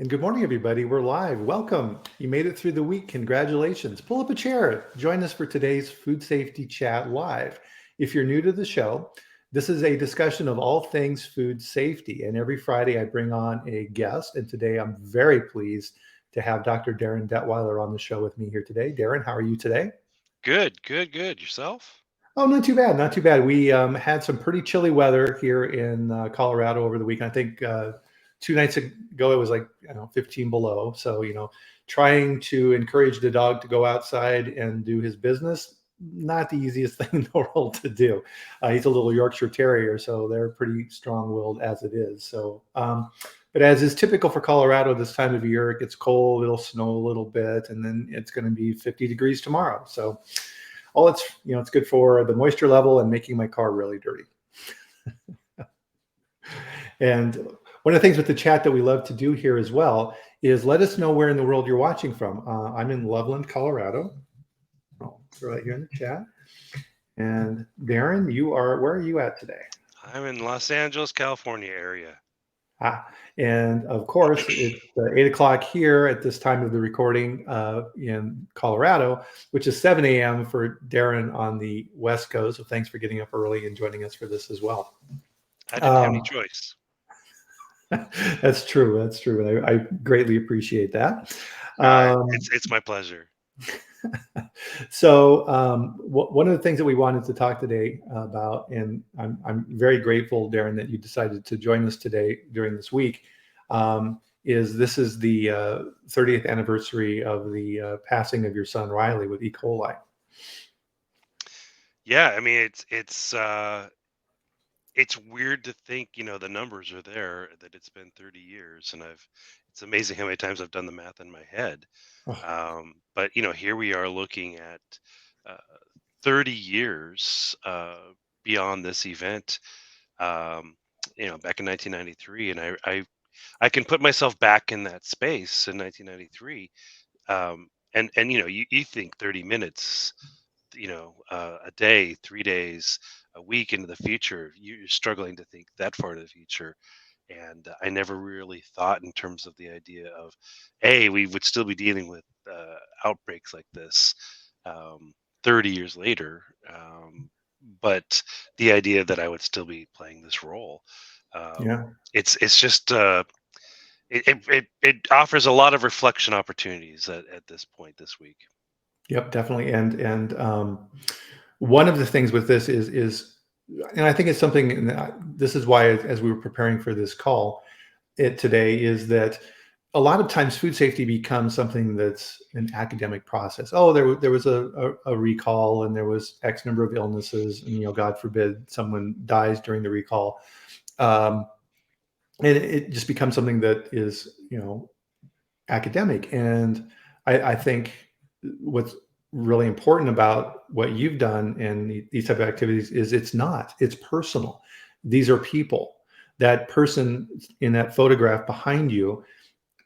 And good morning, everybody. We're live. Welcome. You made it through the week. Congratulations. Pull up a chair. Join us for today's Food Safety Chat Live. If you're new to the show, this is a discussion of all things food safety. And every Friday, I bring on a guest. And today, I'm very pleased to have Dr. Darin Detwiler on the show with me here today. Darin, how are you today? Good, good, good. Yourself? Oh, not too bad. Not too bad. We had some pretty chilly weather here in Colorado over the weekend. I think 2 nights ago it was like, 15 below. So, trying to encourage the dog to go outside and do his business, not the easiest thing in the world to do. He's a little Yorkshire Terrier, so they're pretty strong-willed as it is. So, but as is typical for Colorado this time of year, it gets cold, it'll snow a little bit, and then it's going to be 50 degrees tomorrow. So all it's good for the moisture level and making my car really dirty. And one of the things with the chat that we love to do here as well is let us know where in the world you're watching from. I'm in Loveland, Colorado. I'll throw that here in the chat. And Darin, where are you at today? I'm in Los Angeles, California area. Ah, and of course, it's 8 o'clock here at this time of the recording in Colorado, which is 7 a.m. for Darin on the West Coast. So thanks for getting up early and joining us for this as well. I didn't have any Um, choice. that's true. That's true. And I greatly appreciate that. It's Um, it's my pleasure. so one of the things that we wanted to talk today about, and I'm very grateful, Darin, that you decided to join us today during this week, is this is the 30th anniversary of the passing of your son Riley with E. coli. Yeah, I mean it's weird to think, the numbers are there that it's been 30 years and it's amazing how many times I've done the math in my head. Oh, But here we are looking at uh, 30 years beyond this event. Um, back in 1993, and I can put myself back in that space in 1993. And you think 30 minutes, a day, 3 days, a week into the future, you're struggling to think that far into the future. And I never really thought in terms of the idea of, A, we would still be dealing with outbreaks like this um, 30 years later. But the idea that I would still be playing this role, um, yeah. it's just it offers a lot of reflection opportunities at this point this week. Yep, definitely. And one of the things with this is, and I think it's something. And this is why, as we were preparing for this call, today is that a lot of times food safety becomes something that's an academic process. Oh, there was a recall and there was X number of illnesses, and God forbid someone dies during the recall, um, and it just becomes something that is academic. And I think what's really important about what you've done and these type of activities is it's personal. These are people. That person in that photograph behind you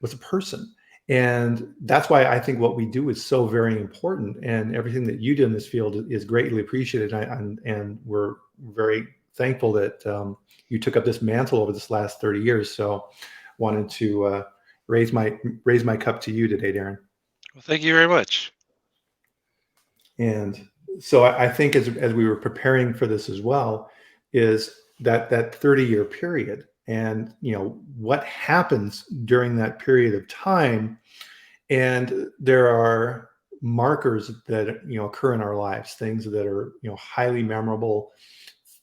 was a person. And that's why I think what we do is so very important. And everything that you do in this field is greatly appreciated. And we're very thankful that you took up this mantle over this last 30 years. So wanted to raise my cup to you today, Darin. Well, thank you very much. And so I think as we were preparing for this as well, is that 30-year period, and what happens during that period of time. And there are markers that occur in our lives, things that are highly memorable,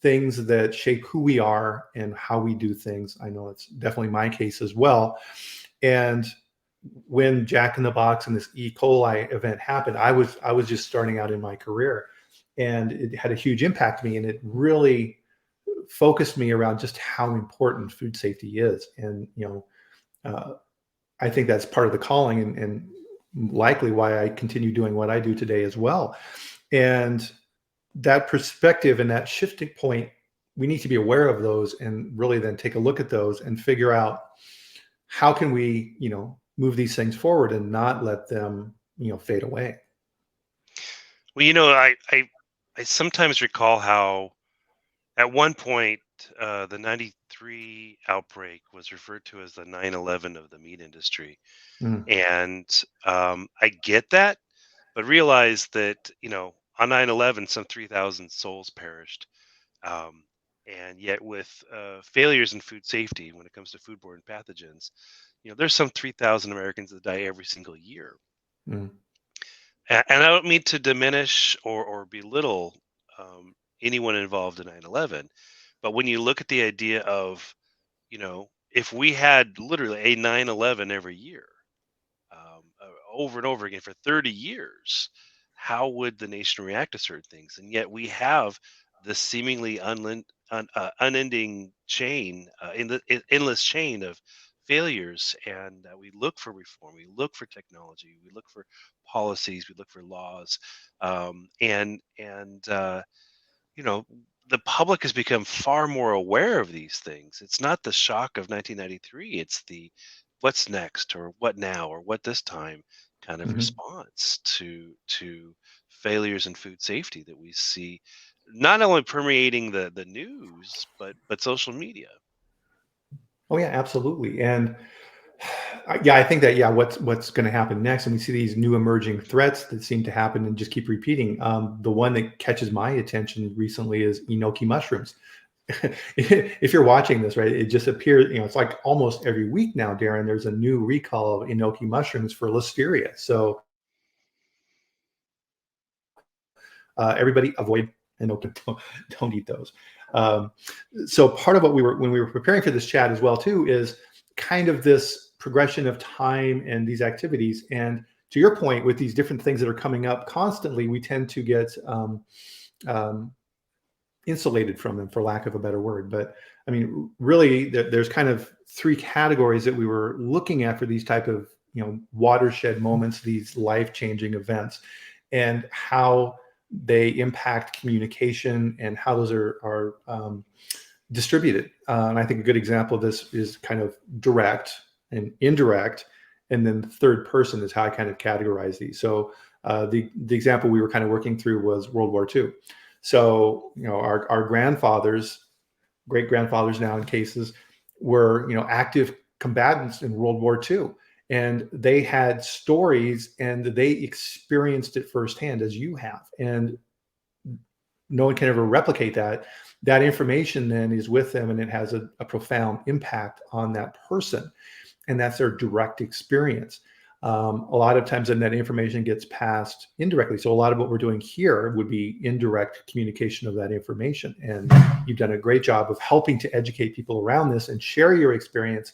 things that shape who we are and how we do things. I know it's definitely my case as well. And when Jack in the Box and this E. coli event happened, I was just starting out in my career, and it had a huge impact on me, and it really focused me around just how important food safety is. And uh, I think that's part of the calling, and likely why I continue doing what I do today as well. And that perspective and that shifting point, we need to be aware of those and really then take a look at those and figure out how can we, move these things forward and not let them, fade away. Well, I sometimes recall how at one point the 93 outbreak was referred to as the 9/11 of the meat industry. Mm, And I get that, but realize that, on 9/11, some 3,000 souls perished. Um, and yet, with failures in food safety when it comes to foodborne pathogens, there's some 3,000 Americans that die every single year. mm, And I don't mean to diminish or belittle anyone involved in 9/11, but when you look at the idea of, if we had literally a 9/11 every year, over and over again for 30 years, how would the nation react to certain things? And yet we have this seemingly unending chain, endless chain of failures, and we look for reform, we look for technology, we look for policies, we look for laws, and you know, the public has become far more aware of these things. It's not the shock of 1993, it's the what's next or what now or what this time kind of mhm. response to failures in food safety that we see not only permeating the news but social media. Oh yeah, absolutely. And yeah, I think that yeah, what's going to happen next, and we see these new emerging threats that seem to happen and just keep repeating. The one that catches my attention recently is enoki mushrooms. If you're watching this, right, it just appears, it's like almost every week now, Darren, there's a new recall of enoki mushrooms for listeria. So everybody avoid enoki, don't eat those. Um, so part of what when we were preparing for this chat as well too, is kind of this progression of time and these activities. And to your point, with these different things that are coming up constantly, we tend to get um, insulated from them, for lack of a better word. But I mean, really, there's kind of three categories that we were looking at for these type of watershed moments, these life-changing events, and how they impact communication and how those are distributed. And I think a good example of this is kind of direct and indirect, and then third person is how I kind of categorize these. So the example we were kind of working through was World War II. So our grandfathers, great grandfathers now in cases, were active combatants in World War II, and they had stories and they experienced it firsthand as you have, and no one can ever replicate that. That information then is with them, and it has a profound impact on that person, and that's their direct experience. A lot of times then that information gets passed indirectly. So a lot of what we're doing here would be indirect communication of that information. And you've done a great job of helping to educate people around this and share your experience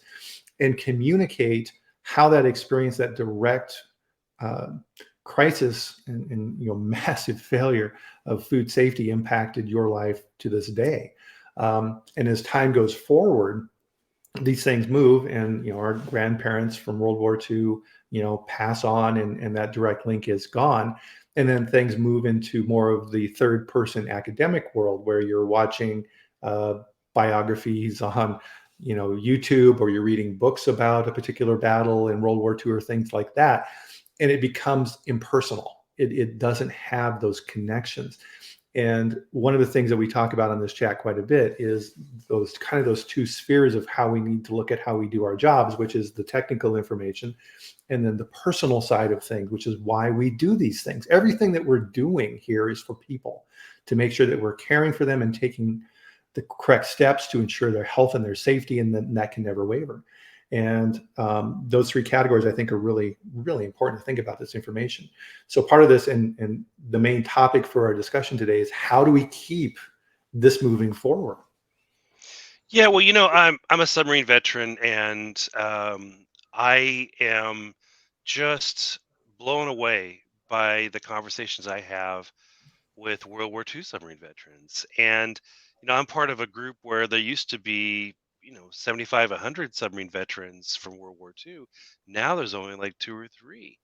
and communicate how that experience, that direct uh, crisis and massive failure of food safety impacted your life to this day. And as time goes forward, these things move, and our grandparents from World War II pass on, and that direct link is gone, and then things move into more of the third person academic world where you're watching uh, biographies on YouTube, or you're reading books about a particular battle in World War II or things like that, and it becomes impersonal. It doesn't have those connections. And one of the things that we talk about on this chat quite a bit is those two spheres of how we need to look at how we do our jobs, which is the technical information, and then the personal side of things, which is why we do these things. Everything that we're doing here is for people, to make sure that we're caring for them and taking the correct steps to ensure their health and their safety, and then that can never waver. And those three categories, I think, are really, really important to think about this information. So part of this, and the main topic for our discussion today, is how do we keep this moving forward? Yeah, well, I'm a submarine veteran, and I am just blown away by the conversations I have with World War II submarine veterans. And I'm part of a group where there used to be 75, 100 submarine veterans from World War II. Now there's only like two or three,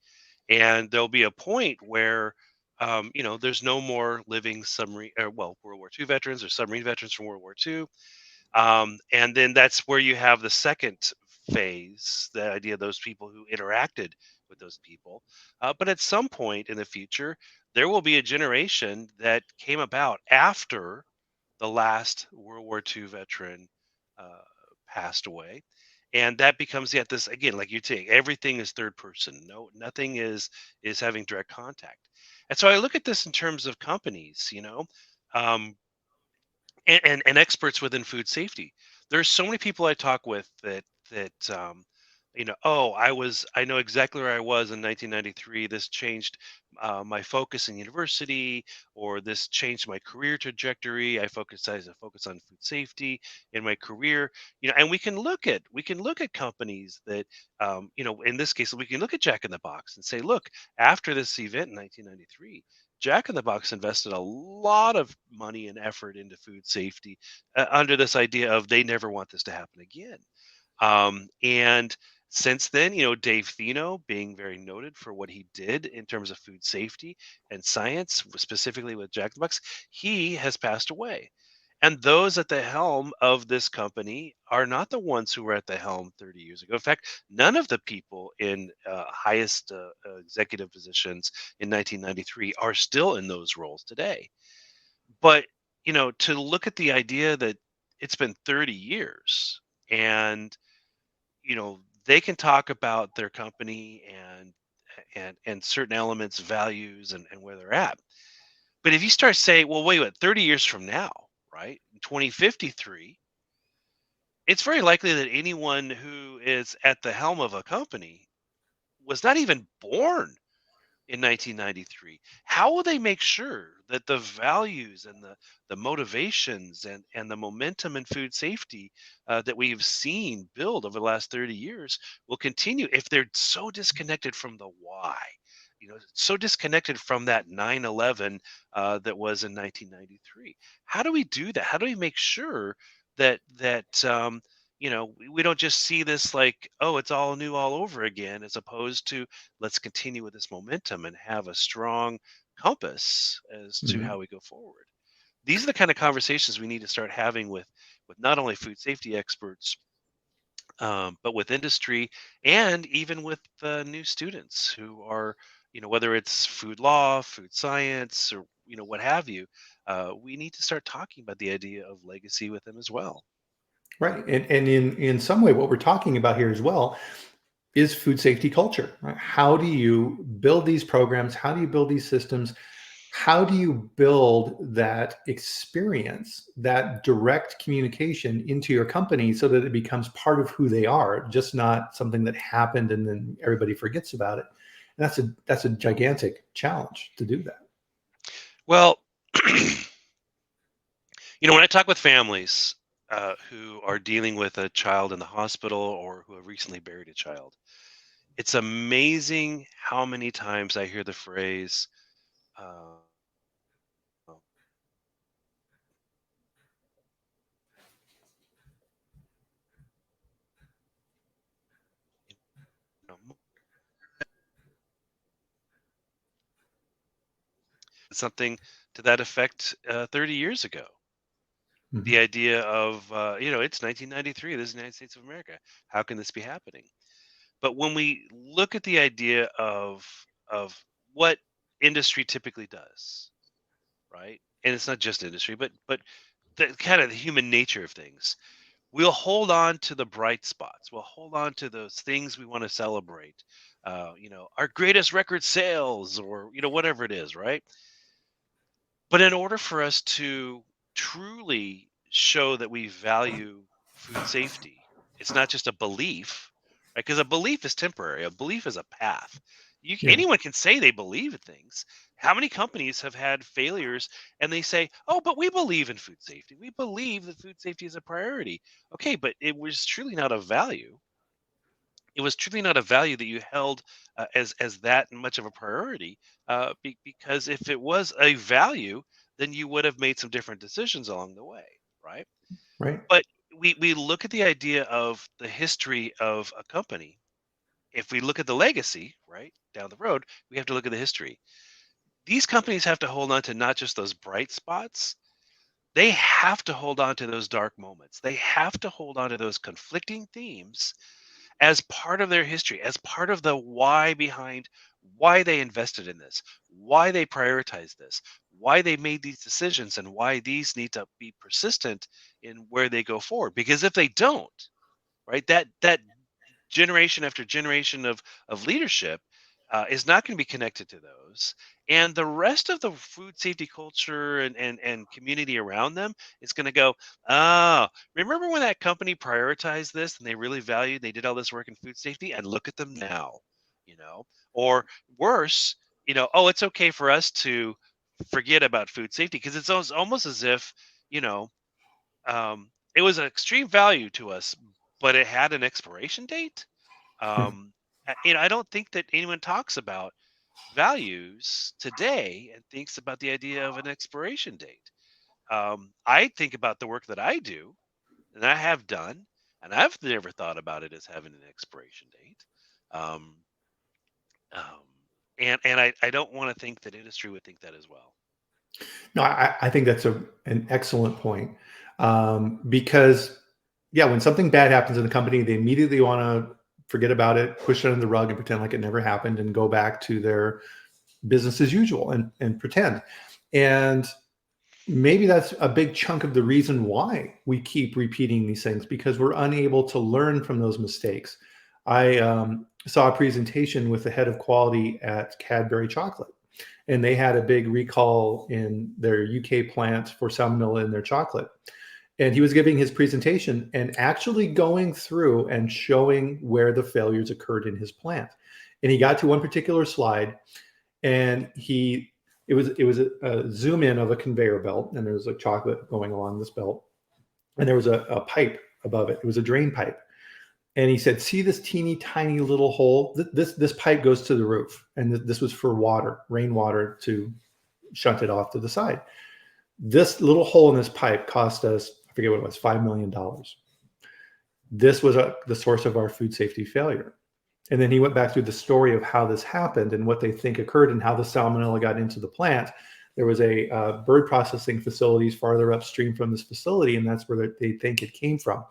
and there'll be a point where there's no more living submarine, or well, World War II veterans or submarine veterans from World War II. And then that's where you have the second phase, the idea of those people who interacted with those people. But at some point in the future, there will be a generation that came about after the last World War II veteran uh, passed away. And that becomes yet this again, like you're saying, everything is third person. No, nothing is having direct contact. And so I look at this in terms of companies, um, and experts within food safety. There's so many people I talk with that oh, I know exactly where I was in 1993. This changed my focus in university, or this changed my career trajectory. I focus on food safety in my career. And we can look at companies that in this case we can look at Jack in the Box and say, look, after this event in 1993. Jack in the Box invested a lot of money and effort into food safety under this idea of they never want this to happen again. And since then, Dave Thino, being very noted for what he did in terms of food safety and science, specifically with Jack in the Box, he has passed away. And those at the helm of this company are not the ones who were at the helm 30 years ago. In fact, none of the people in highest executive positions in 1993 are still in those roles today. But, to look at the idea that it's been 30 years and, they can talk about their company and certain elements, values, and where they're at. But if you start saying, well, wait, 30 years from now, right? In 2053, it's very likely that anyone who is at the helm of a company was not even born in 1993. How will they make sure that the values and the motivations and the momentum in food safety that we've seen build over the last 30 years will continue if they're so disconnected from the why? So disconnected from that 9/11 that was in 1993. How do we do that? How do we make sure that we don't just see this like, oh, it's all new all over again, as opposed to let's continue with this momentum and have a strong compass as to Mhm. how we go forward. These are the kind of conversations we need to start having with not only food safety experts, but with industry and even with new students who are, whether it's food law, food science, or what have you. We need to start talking about the idea of legacy with them as well. Right. And in some way, what we're talking about here as well is food safety culture. Right? How do you build these programs? How do you build these systems? How do you build that experience, that direct communication into your company so that it becomes part of who they are, just not something that happened and then everybody forgets about it? And that's a gigantic challenge to do that. Well, when I talk with families who are dealing with a child in the hospital or who have recently buried a child, it's amazing how many times I hear the phrase, uh, you know, something to that effect 30 years ago. The Mhm. idea of, it's 1993, this is the United States of America. How can this be happening? But when we look at the idea of what industry typically does, right? And it's not just industry, but the kind of the human nature of things. We'll hold on to the bright spots. We'll hold on to those things we want to celebrate. Our greatest record sales, or whatever it is, right? But in order for us to truly show that we value food safety, it's not just a belief, right? Because a belief is temporary. A belief is a path. Yeah. Anyone can say they believe in things. How many companies have had failures and they say, "Oh, but we believe in food safety. We believe that food safety is a priority." Okay, but it was truly not a value. It was truly not a value that you held as that much of a priority, because if it was a value, then you would have made some different decisions along the way, right? Right. But we look at the idea of the history of a company. If we look at the legacy, right, down the road, we have to look at the history. These companies have to hold on to not just those bright spots, they have to hold on to those dark moments. They have to hold on to those conflicting themes as part of their history, as part of the why behind why they invested in this, why they prioritized this, why they made these decisions, and why these need to be persistent in where they go forward. Because if they don't, right, that generation after generation of leadership is not going to be connected to those, and the rest of the food safety culture and community around them is going to go, oh, remember when that company prioritized this and they really valued, they did all this work in food safety, and look at them now, you know. Or worse, oh, it's okay for us to forget about food safety because it's almost as if, you know it was an extreme value to us, but it had an expiration date. I don't think that anyone talks about values today and thinks about the idea of an expiration date. I think about the work that I do and I have done, and I've never thought about it as having an expiration date. Um, um, and I don't want to think that industry would think that as well. No, I think that's an excellent point, because, yeah, when something bad happens in the company, they immediately want to forget about it, push it under the rug, and pretend like it never happened, and go back to their business as usual and pretend. And maybe that's a big chunk of the reason why we keep repeating these things, because we're unable to learn from those mistakes. I saw a presentation with the head of quality at Cadbury Chocolate, and they had a big recall in their UK plant for salmonella in their chocolate. And he was giving his presentation and actually going through and showing where the failures occurred in his plant. And he got to one particular slide, and it was a zoom in of a conveyor belt, and there was a chocolate going along this belt, and there was a pipe above it. It was a drain pipe, and he said, "See this teeny tiny little hole? This pipe goes to the roof, and this was for water, rainwater, to shunt it off to the side. This little hole in this pipe cost us, I forget what it was, $5 million. This was the source of our food safety failure." And then he went back through the story of how this happened and what they think occurred and how the salmonella got into the plant. There was a bird processing facilities farther upstream from this facility, and that's where they think it came from.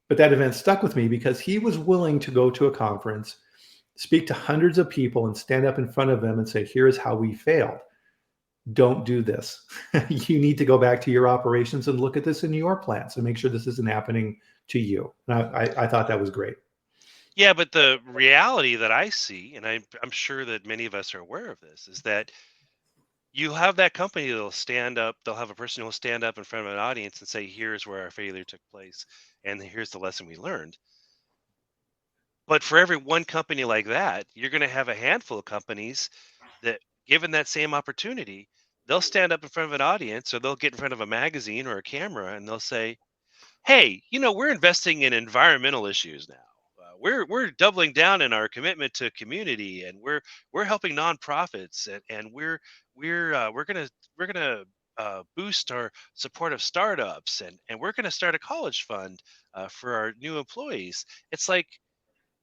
But that event stuck with me because he was willing to go to a conference, speak to hundreds of people, and stand up in front of them and say, "Here's how we failed. Don't do this. You need to go back to your operations and look at this in your plants and make sure this isn't happening to you." And I thought that was great. Yeah, but the reality that I see, and I'm sure that many of us are aware of this, is that you have that company that'll stand up, they'll have a person who will stand up in front of an audience and say, here's where our failure took place, and here's the lesson we learned. But for every one company like that, you're going to have a handful of companies that, given that same opportunity, they'll stand up in front of an audience, or they'll get in front of a magazine or a camera and they'll say, hey, we're investing in environmental issues now. We're doubling down in our commitment to community, and we're helping nonprofits, and we're gonna boost our support of startups, and we're gonna start a college fund for our new employees. It's like,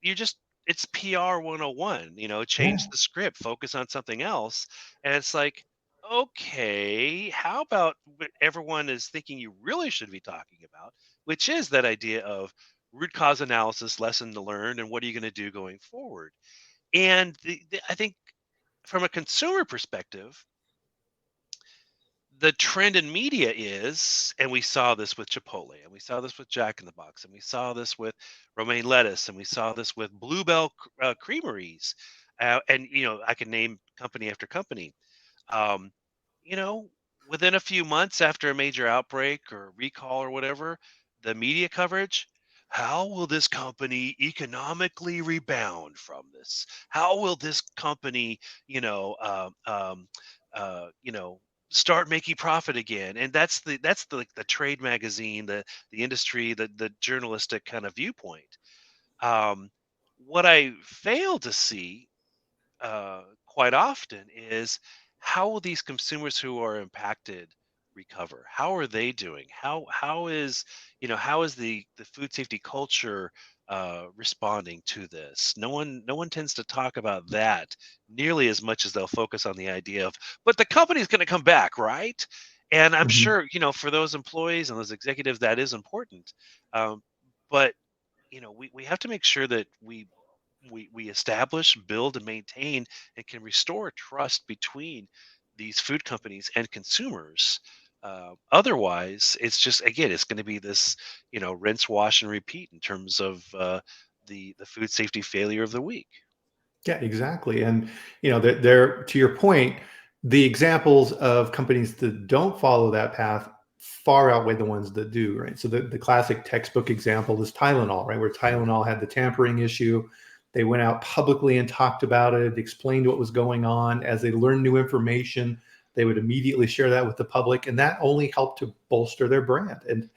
you just it's PR 101, change Yeah. the script, focus on something else. And it's like, okay, how about what everyone is thinking you really should be talking about, which is that idea of root cause analysis, lesson to learn, and what are you going to do going forward? And I think from a consumer perspective, the trend in media is, and we saw this with Chipotle, and we saw this with Jack in the Box, and we saw this with romaine lettuce, and we saw this with Bluebell creameries, and I can name company after company. Um, you know, Within a few months after a major outbreak or recall or whatever, the media coverage. How will this company economically rebound from this? How will this company, you know, uh, you know, start making profit again? And that's the like the trade magazine, the industry, the journalistic kind of viewpoint. Um, what I fail to see quite often is, how will these consumers who are impacted recover? How are they doing? How is the food safety culture responding to this? No one tends to talk about that nearly as much as they'll focus on the idea of, but the company's going to come back, right? And I'm Mhm. sure, for those employees and those executives, that is important. Um, but we have to make sure that we we establish, build, and maintain, and can restore trust between these food companies and consumers. Otherwise, it's just, again, it's going to be this, rinse, wash, and repeat in terms of the food safety failure of the week. Yeah, exactly. And there, to your point, the examples of companies that don't follow that path far outweigh the ones that do, right? So the classic textbook example is Tylenol, right? Where Tylenol had the tampering issue. They went out publicly and talked about it, explained what was going on. As they learned new information, they would immediately share that with the public, and that only helped to bolster their brand. And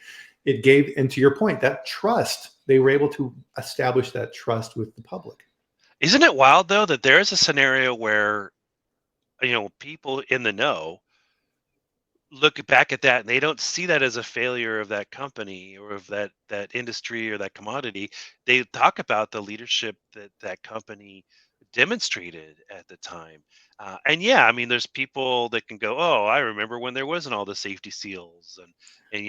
it gave, and to your point, that trust, they were able to establish that trust with the public. Isn't it wild though that there is a scenario where people in the know look back at that and they don't see that as a failure of that company or of that industry or that commodity. They talk about the leadership that that company demonstrated at the time. And yeah, I mean, there's people that can go, oh, I remember when there wasn't all the safety seals and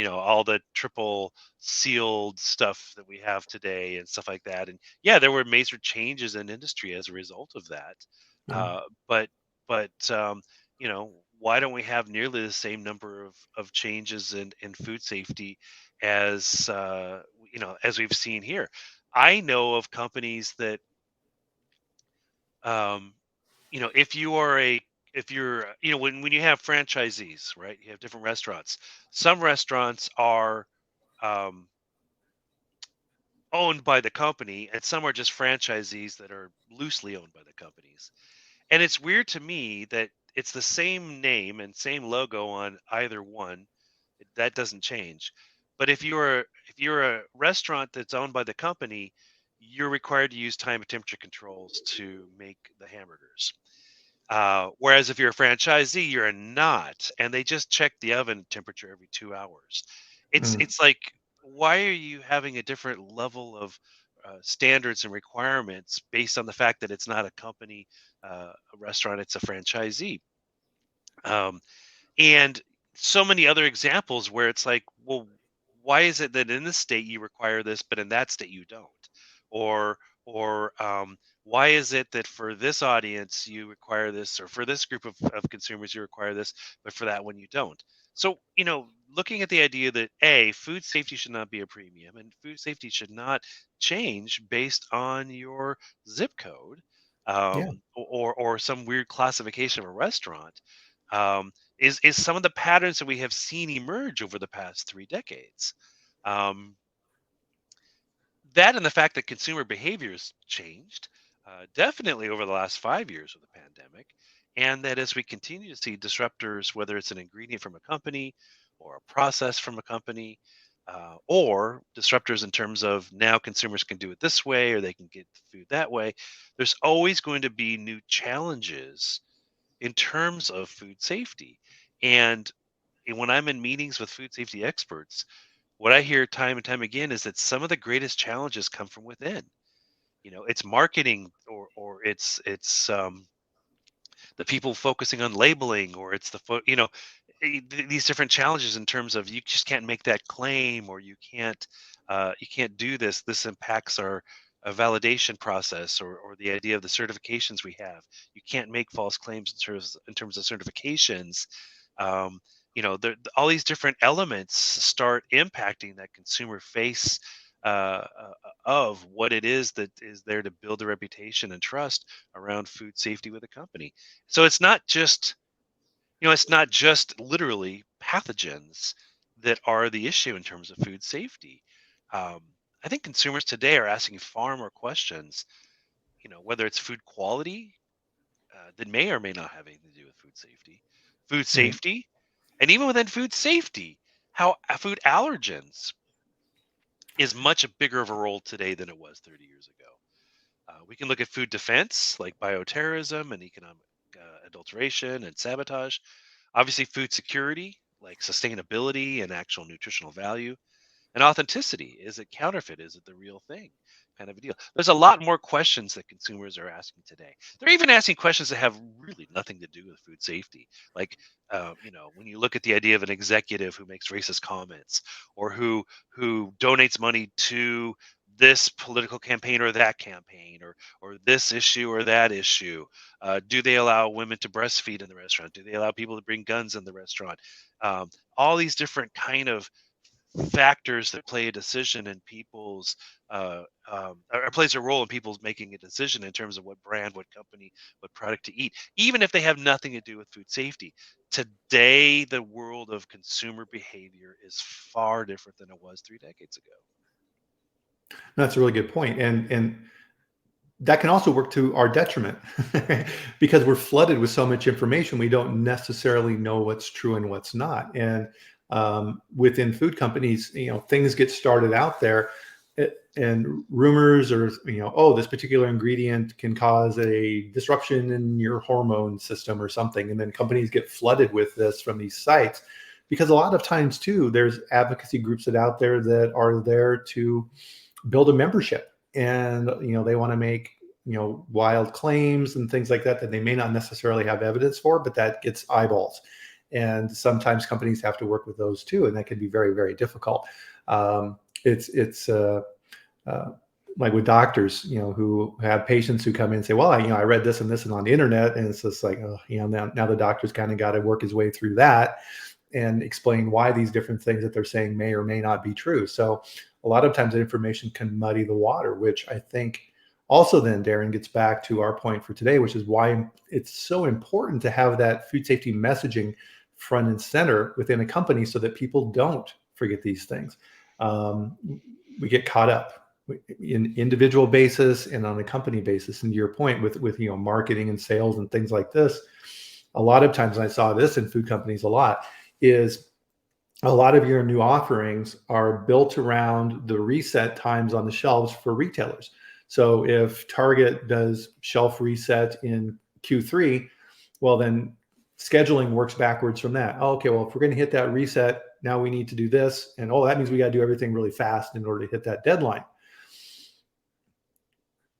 all the triple sealed stuff that we have today and stuff like that. And yeah, there were major changes in industry as a result of that. Yeah. uh, but but why don't we have nearly the same number of changes in food safety as as we've seen here? I know of companies that um, if you are a if you're when you have franchisees, right? You have different restaurants. Some restaurants are um, owned by the company, and some are just franchisees that are loosely owned by the companies. And it's weird to me that it's the same name and same logo on either one. That doesn't change. But if you're a restaurant that's owned by the company, you're required to use time and temperature controls to make the hamburgers. Whereas if you're a franchisee, you're not, and they just check the oven temperature every 2 hours. It's Mm. it's like, why are you having a different level of standards and requirements based on the fact that it's not a company, a restaurant, it's a franchisee? Um, and so many other examples where it's like, well, why is it that in this state you require this but in that state you don't? Or why is it that for this audience you require this, or for this group of consumers you require this, but for that one you don't? So looking at the idea that food safety should not be a premium, and food safety should not change based on your zip code, Yeah. or some weird classification of a restaurant, um, is some of the patterns that we have seen emerge over the past 3 decades. Um, that and the fact that consumer behaviors changed definitely over the last 5 years of the pandemic, and that as we continue to see disruptors, whether it's an ingredient from a company or a process from a company, or disruptors in terms of now consumers can do it this way or they can get the food that way, there's always going to be new challenges in terms of food safety. And when I'm in meetings with food safety experts, what I hear time and time again is that some of the greatest challenges come from within. It's marketing, or it's the people focusing on labeling, or it's these different challenges in terms of, you just can't make that claim, or you can't do this. This impacts our validation process, or the idea of the certifications we have. You can't make false claims in terms of certifications. um, all these different elements start impacting that consumer face of what it is that is there to build a reputation and trust around food safety with a company. So it's not just literally pathogens that are the issue in terms of food safety. Um, I think consumers today are asking far more questions. Whether it's food quality, that may or may not have anything to do with food Right. safety, and even within food safety, how food allergens is much bigger of a role today than it was 30 years ago. We can look at food defense, like bioterrorism and economic adulteration and sabotage. Obviously, food security, like sustainability and actual nutritional value. And authenticity, is it counterfeit? Is it the real thing? Kind of a deal. There's a lot more questions that consumers are asking today. They're even asking questions that have really nothing to do with food safety. Like, when you look at the idea of an executive who makes racist comments, or who donates money to this political campaign or that campaign, or this issue or that issue. Do they allow women to breastfeed in the restaurant? Do they allow people to bring guns in the restaurant? All these different kind of factors that play a decision in people's or plays a role in people's making a decision in terms of what brand, what company, what product to eat, even if they have nothing to do with food safety. Today, the world of consumer behavior is far different than it was 3 decades ago. That's a really good point. And that can also work to our detriment because we're flooded with so much information. We don't necessarily know what's true and what's not. And within food companies, things get started out there, and rumors, or oh, this particular ingredient can cause a disruption in your hormone system or something, and then companies get flooded with this from these sites, because a lot of times too, there's advocacy groups out there that are there to build a membership, and they want to make wild claims and things like that that they may not necessarily have evidence for, but that gets eyeballs. And sometimes companies have to work with those too, and that can be very, very difficult. It's like with doctors, who have patients who come in and say, well, I read this and this and on the internet, and it's just like, oh, now the doctor's kind of got to work his way through that and explain why these different things that they're saying may or may not be true. So a lot of times that information can muddy the water, which I think also then, Darin, gets back to our point for today, which is why it's so important to have that food safety messaging front and center within a company so that people don't forget these things. We get caught up in individual basis and on a company basis. And to your point with marketing and sales and things like this, a lot of times, and I saw this in food companies a lot, is a lot of your new offerings are built around the reset times on the shelves for retailers. So if Target does shelf reset in Q3, well, then scheduling works backwards from that. Oh, okay, well, if we're going to hit that reset, now we need to do this. And that means we got to do everything really fast in order to hit that deadline.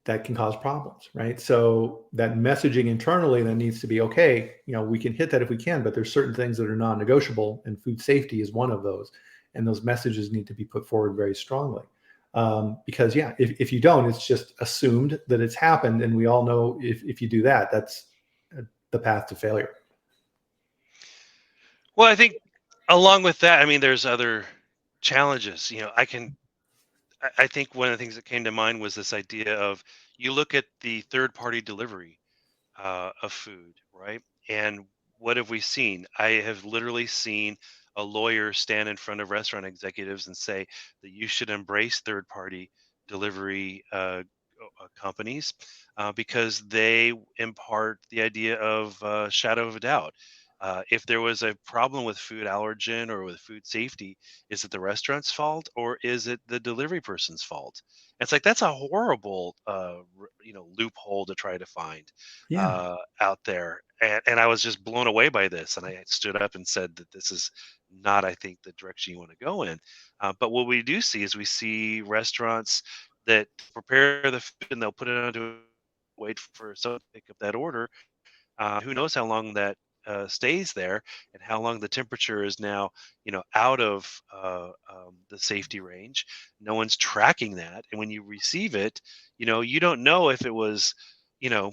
That can cause problems, right? So that messaging internally then needs to be, okay, we can hit that if we can, but there's certain things that are non-negotiable, and food safety is one of those. And those messages need to be put forward very strongly. Because if you don't, it's just assumed that it's happened. And we all know if you do that, that's the path to failure. Well, I think along with that, I mean, there's other challenges. I think one of the things that came to mind was this idea of, you look at the third party delivery of food, right? And what have we seen? I have literally seen a lawyer stand in front of restaurant executives and say that you should embrace third party delivery companies because they impart the idea of shadow of a doubt. If there was a problem with food allergen or with food safety, is it the restaurant's fault or is it the delivery person's fault? It's like, that's a horrible, loophole to try to find Yeah. out there. And I was just blown away by this, and I stood up and said that this is not, I think, the direction you want to go in. But what we do see is we see restaurants that prepare the food and they'll put it onto wait for someone to pick up that order. Who knows how long that stays there, and how long the temperature is now, out of the safety range. No one's tracking that, and when you receive it, you don't know if it was, you know,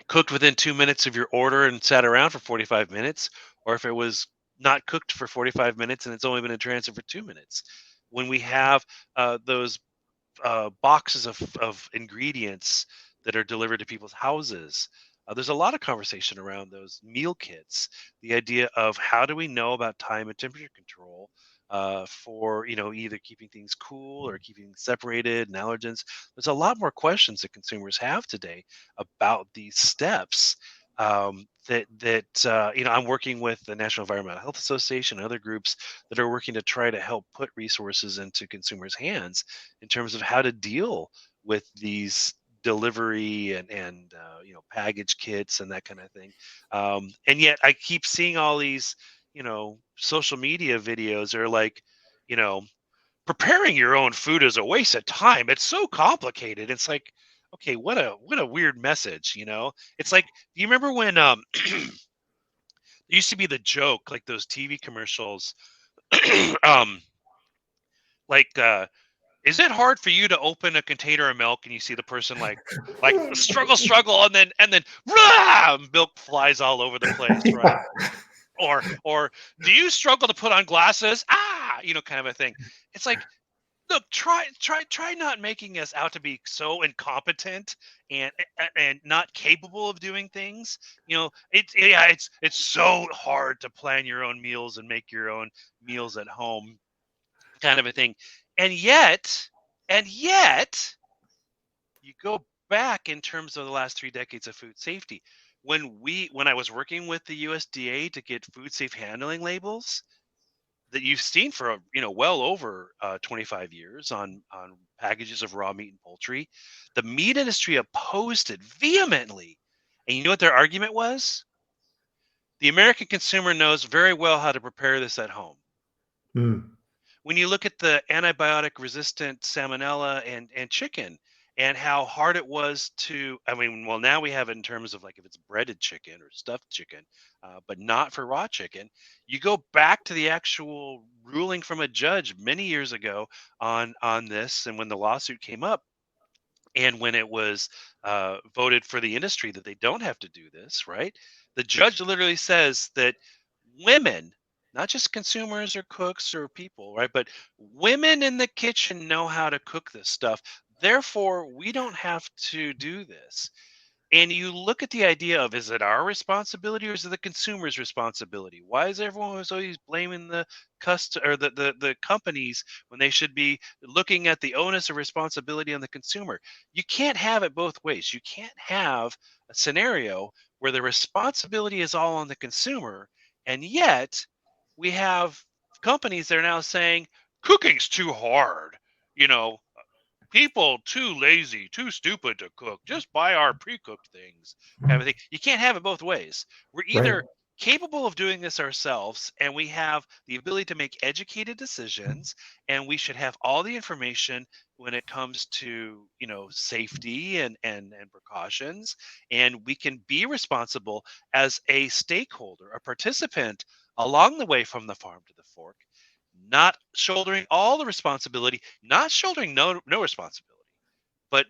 cooked within 2 minutes of your order and sat around for 45 minutes, or if it was not cooked for 45 minutes and it's only been in transit for 2 minutes. When we have those boxes of ingredients that are delivered to people's houses. There's a lot of conversation around those meal kits. The idea of, how do we know about time and temperature control for, either keeping things cool or keeping things separated, and allergens. There's a lot more questions that consumers have today about these steps. I'm working with the National Environmental Health Association and other groups that are working to try to help put resources into consumers' hands in terms of how to deal with these delivery and package kits and that kind of thing. And yet I keep seeing all these social media videos are like, you know preparing your own food is a waste of time, it's so complicated. It's like, okay, what a weird message. It's like, do you remember when there used to be the joke, like those TV commercials, um like Is it hard for you to open a container of milk and you see the person like struggle, and then rah, milk flies all over the place, right? Or do you struggle to put on glasses? Ah, kind of a thing. It's like, look, try not making us out to be so incompetent and not capable of doing things. It's so hard to plan your own meals and make your own meals at home, kind of a thing. And yet, you go back in terms of the last 3 decades of food safety. When I was working with the USDA to get food safe handling labels that you've seen for well over 25 years on packages of raw meat and poultry, the meat industry opposed it vehemently. And you know what their argument was? The American consumer knows very well how to prepare this at home. Mm, When you look at the antibiotic resistant salmonella and chicken, and how hard it was to, I mean, well, now we have it in terms of like if it's breaded chicken or stuffed chicken, but not for raw chicken. You go back to the actual ruling from a judge many years ago on this, and when the lawsuit came up, and when it was voted for the industry that they don't have to do this, right? The judge literally says that women, not just consumers or cooks or people, right? But women in the kitchen know how to cook this stuff. Therefore, we don't have to do this. And you look at the idea of, is it our responsibility or is it the consumer's responsibility? Why is everyone always blaming the or the companies when they should be looking at the onus of responsibility on the consumer? You can't have it both ways. You can't have a scenario where the responsibility is all on the consumer, and yet we have companies that are now saying cooking's too hard. You know, People too lazy, too stupid to cook. Just buy our pre-cooked things, kind of thing. You can't have it both ways. We're right. either capable of doing this ourselves and we have the ability to make educated decisions, and we should have all the information when it comes to safety and precautions, and we can be responsible as a stakeholder, a participant along the way from the farm to the fork, not shouldering all the responsibility, not shouldering no responsibility, but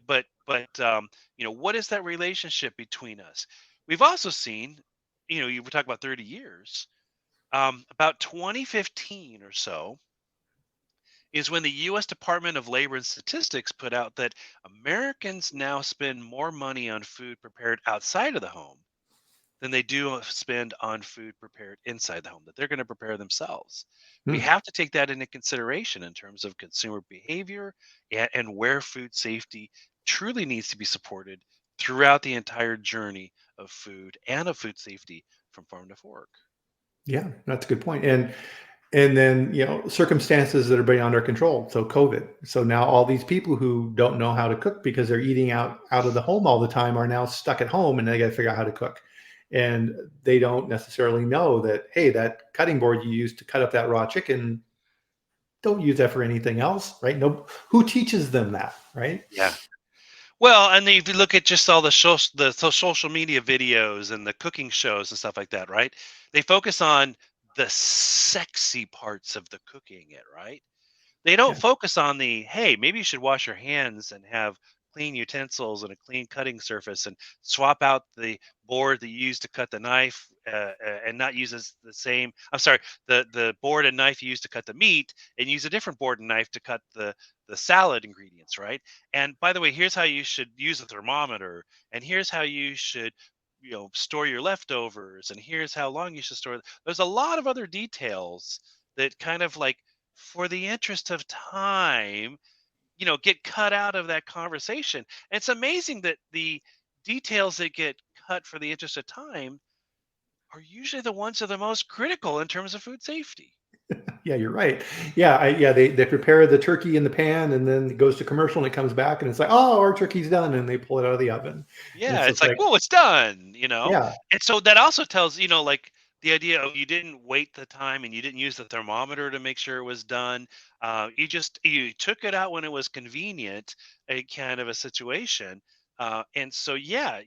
what is that relationship between us? We've also seen, you were talking about 30 years, about 2015 or so is when the U.S. Department of Labor and Statistics put out that Americans now spend more money on food prepared outside of the home than they do spend on food prepared inside the home, that they're going to prepare themselves. We Hmm. have to take that into consideration in terms of consumer behavior and where food safety truly needs to be supported throughout the entire journey of food and of food safety from farm to fork. Yeah, that's a good point. And then, circumstances that are beyond our control. So COVID. So now all these people who don't know how to cook because they're eating out of the home all the time are now stuck at home and they got to figure out how to cook. And they don't necessarily know that, hey, that cutting board you used to cut up that raw chicken, don't use that for anything else, right? No, who teaches them that, right? Yeah. Well, and then if you look at just all the social media videos and the cooking shows and stuff like that, right? They focus on the sexy parts of the cooking it, right? They don't Yeah. focus on the, hey, maybe you should wash your hands and have clean utensils and a clean cutting surface, and swap out the board that you use to cut the knife, and not use the same. I'm sorry, the board and knife you use to cut the meat, and use a different board and knife to cut the salad ingredients, right? And by the way, here's how you should use a thermometer, and here's how you should store your leftovers, and here's how long you should store it. There's a lot of other details that kind of like, for the interest of time, get cut out of that conversation. And it's amazing that the details that get cut for the interest of time are usually the ones that are the most critical in terms of food safety. Yeah, you're right. Yeah, they prepare the turkey in the pan and then it goes to commercial and it comes back and it's like, oh, our turkey's done, and they pull it out of the oven. And Yeah, it's it's just like, like, well, it's done. yeah, And so that also tells, like the idea of, you didn't wait the time and you didn't use the thermometer to make sure it was done. You took it out when it was convenient, a kind of a situation. And so, yeah,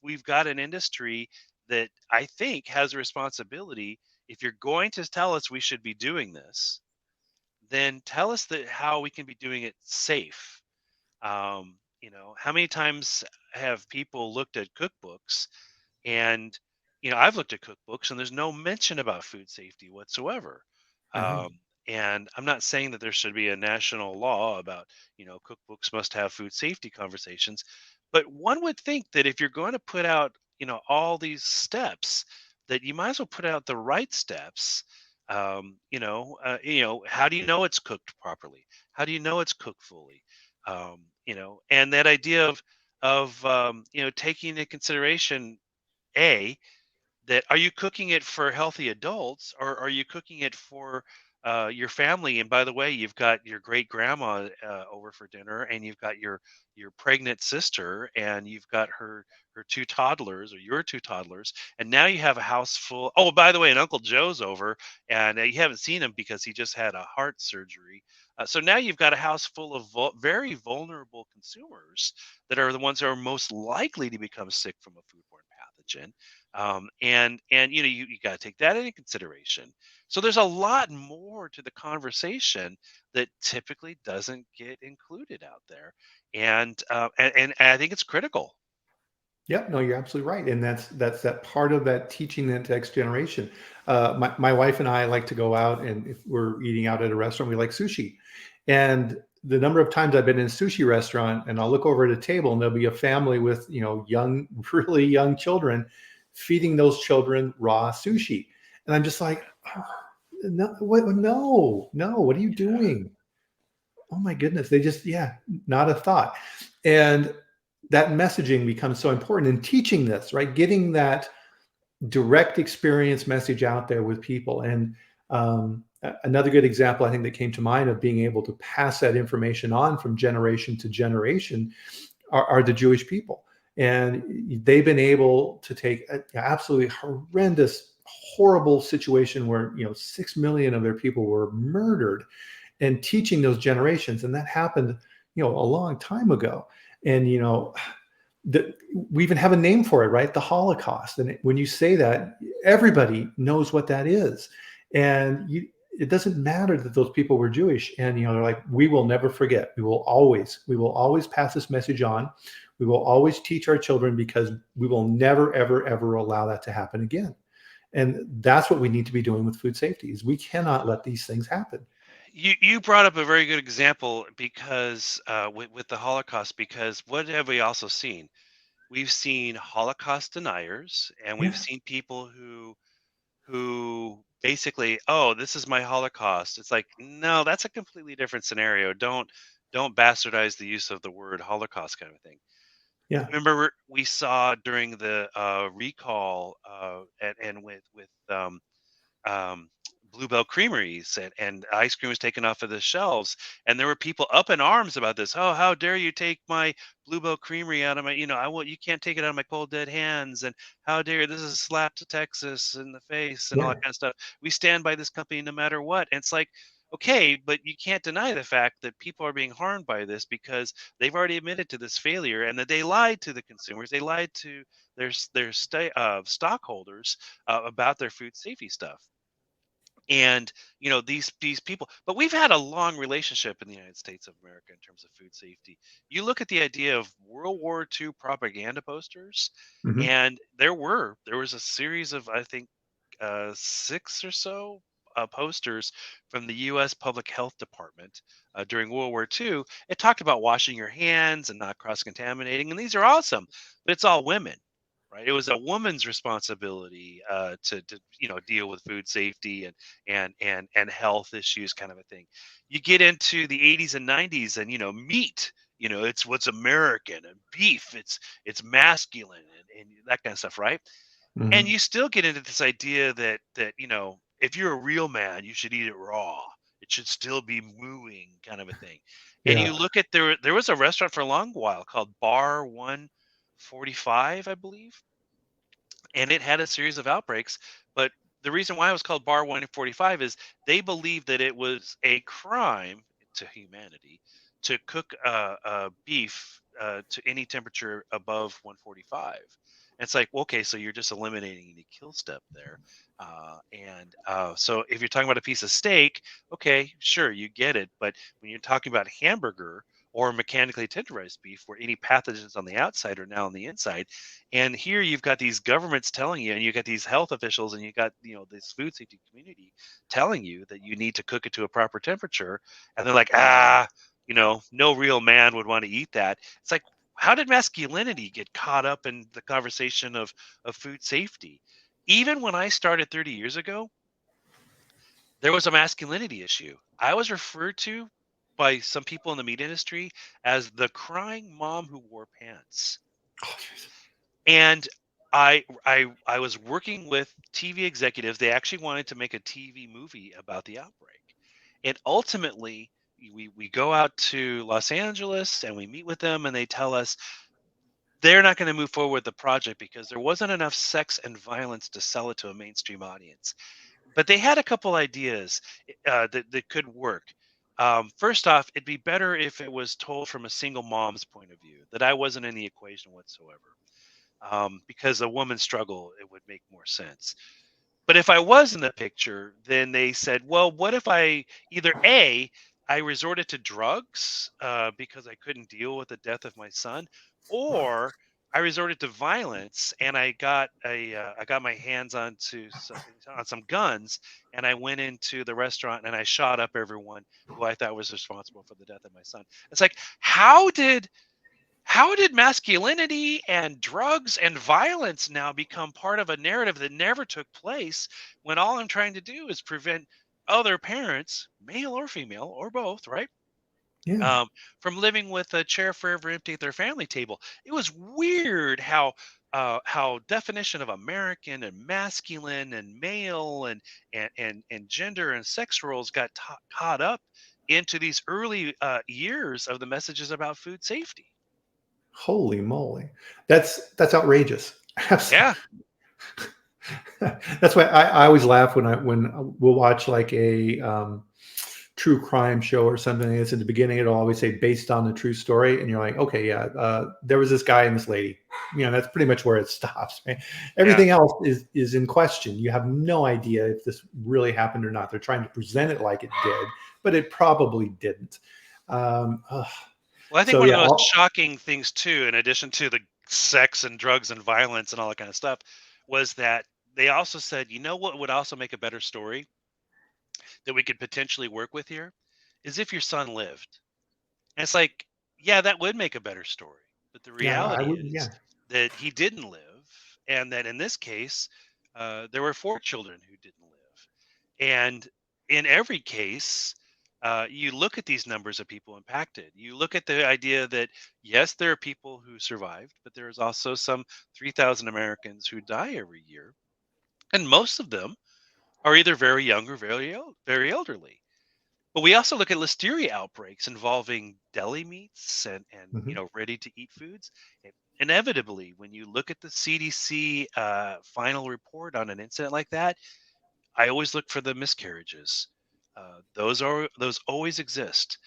we've got an industry that I think has a responsibility. If you're going to tell us we should be doing this, then tell us that how we can be doing it safe. How many times have people looked at cookbooks and, I've looked at cookbooks and there's no mention about food safety whatsoever. Mhm. Um, and I'm not saying that there should be a national law about, cookbooks must have food safety conversations, but one would think that if you're going to put out, all these steps, that you might as well put out the right steps. How do you know it's cooked properly? How do you know it's cooked fully? And that idea of taking into consideration a that are you cooking it for healthy adults or are you cooking it for your family? And by the way, you've got your great grandma over for dinner, and you've got your pregnant sister, and you've got her two toddlers or your two toddlers, and now you have a house full. Oh, by the way, and Uncle Joe's over, and you haven't seen him because he just had a heart surgery. So now you've got a house full of very vulnerable consumers that are the ones that are most likely to become sick from a foodborne pathogen, and you got to take that into consideration. So there's a lot more to the conversation that typically doesn't get included out there, and I think it's critical. Yep, no, you're absolutely right, and that's that part of that teaching the next generation. My wife and I like to go out, and if we're eating out at a restaurant, we like sushi. And the number of times I've been in a sushi restaurant, and I'll look over at a table, and there'll be a family with young, really young children, feeding those children raw sushi, and I'm just like, oh, no, what, no, no, what are you doing? Oh my goodness, they just, yeah, not a thought. And that messaging becomes so important in teaching this, right? Getting that direct experience message out there with people. And another good example I think that came to mind of being able to pass that information on from generation to generation are the Jewish people. And they've been able to take an absolutely horrendous, horrible situation where 6 million of their people were murdered, and teaching those generations. And that happened, a long time ago. And we even have a name for it, right? The Holocaust. And when you say that, everybody knows what that is. And it doesn't matter that those people were Jewish. And they're like, we will never forget. We will always pass this message on. We will always teach our children, because we will never, ever, ever allow that to happen again. And that's what we need to be doing with food safety, is we cannot let these things happen. You brought up a very good example because with the Holocaust, because what have we also seen? We've seen Holocaust deniers, and we've Yeah. seen people who basically, oh, this is my Holocaust. It's like, no, that's a completely different scenario. Don't bastardize the use of the word Holocaust, kind of thing. Yeah. Remember, we saw during the recall, and with um, Bluebell Creameries, and ice cream was taken off of the shelves, and there were people up in arms about this. Oh, how dare you take my Bluebell Creamery out of my, I want, you can't take it out of my cold dead hands, and how dare, this is a slap to Texas in the face and all Yeah. that kind of stuff. We stand by this company no matter what. And it's like, okay, but you can't deny the fact that people are being harmed by this because they've already admitted to this failure, and that they lied to the consumers, they lied to their stockholders about their food safety stuff. And these people, but we've had a long relationship in the United States of America in terms of food safety. You look at the idea of World War II propaganda posters, Mhm. and there was a series of, I think, six or so posters from the U.S. Public Health Department during World War II. It talked about washing your hands and not cross contaminating, and these are awesome, but it's all women. Right, it was a woman's responsibility to deal with food safety and health issues, kind of a thing. You get into the 80s and 90s, and meat, it's what's American, and beef, it's masculine, and that kind of stuff, right? And Mhm. you still get into this idea that if you're a real man, you should eat it raw. It should still be mooing, kind of a thing. And you Yeah. look at, there was a restaurant for a long while called Bar 145, I believe, and it had a series of outbreaks. But the reason why it was called Bar 145 is they believed that it was a crime to humanity to cook beef to any temperature above 145. And it's like, well, okay, so you're just eliminating the kill step there. So if you're talking about a piece of steak, okay, sure, you get it. But when you're talking about hamburger or mechanically tenderized beef, where any pathogens on the outside are now on the inside, and here you've got these governments telling you, and you've got these health officials, and you got this food safety community telling you that you need to cook it to a proper temperature, and they're like, no real man would want to eat that. It's like, how did masculinity get caught up in the conversation of food safety? Even when I started 30 years ago, there was a masculinity issue. I was referred to by some people in the meat industry as the crying mom who wore pants. Oh, jeez. And I was working with TV executives. They actually wanted to make a TV movie about the outbreak. And ultimately, we go out to Los Angeles and we meet with them, and they tell us they're not going to move forward with the project because there wasn't enough sex and violence to sell it to a mainstream audience. But they had a couple ideas that could work. First off, it'd be better if it was told from a single mom's point of view, that I wasn't in the equation whatsoever. Because a woman's struggle, it would make more sense. But if I was in the picture, then they said, well, what if either A, I resorted to drugs because I couldn't deal with the death of my son, or I resorted to violence and I got my hands on some guns, and I went into the restaurant and I shot up everyone who I thought was responsible for the death of my son. It's like, how did masculinity and drugs and violence now become part of a narrative that never took place, when all I'm trying to do is prevent other parents, male or female or both, right? Yeah. Um, from living with a chair forever empty at their family table. It was weird how definition of American and masculine and male and gender and sex roles got caught up into these early years of the messages about food safety. Holy moly. That's outrageous. Absolutely. Yeah. That's why I always laugh when we'll watch like a true crime show or something. It's at the beginning. It'll always say based on a true story, and you're like, okay, yeah, there was this guy and this lady. That's pretty much where it stops. Right? Yeah. Everything else is in question. You have no idea if this really happened or not. They're trying to present it like it did, but it probably didn't. Ugh. Well, I think So one of yeah, the most shocking things too, in addition to the sex and drugs and violence and all that kind of stuff, was that they also said, you know what would also make a better story that we could potentially work with here, is if your son lived. And it's like, yeah, that would make a better story. But the yeah, I reality would. is Yeah, that he didn't live, and that in this case, there were four children who didn't live. And in every case, you look at these numbers of people impacted. You look at the idea that, yes, there are people who survived, but there is also some 3,000 Americans who die every year. And most of them are either very young or very elderly. But we also look at listeria outbreaks involving deli meats and hmm ready to eat foods. And inevitably, when you look at the CDC final report on an incident like that, I always look for the miscarriages. Those always exist.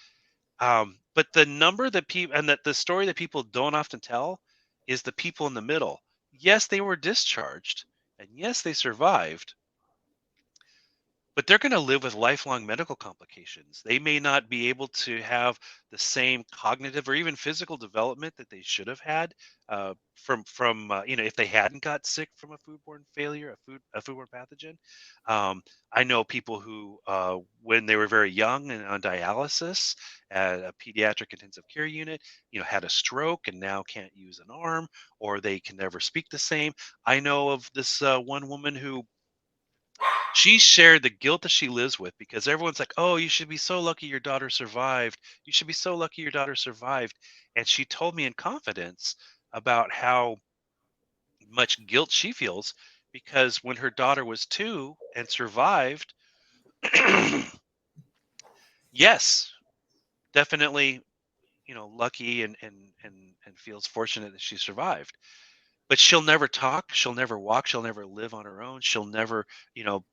But the number that people, and that the story that people don't often tell, is the people in the middle. Yes, they were discharged, and yes, they survived, but they're going to live with lifelong medical complications. They may not be able to have the same cognitive or even physical development that they should have had from if they hadn't got sick from a foodborne failure, a foodborne pathogen. I know people who, when they were very young and on dialysis at a pediatric intensive care unit, had a stroke and now can't use an arm, or they can never speak the same. I know of this one woman who, she shared the guilt that she lives with, because everyone's like, "Oh, you should be so lucky your daughter survived. You should be so lucky your daughter survived." And she told me in confidence about how much guilt she feels because when her daughter was 2 and survived, yes, definitely, lucky and feels fortunate that she survived. But she'll never talk, she'll never walk, she'll never live on her own, she'll never,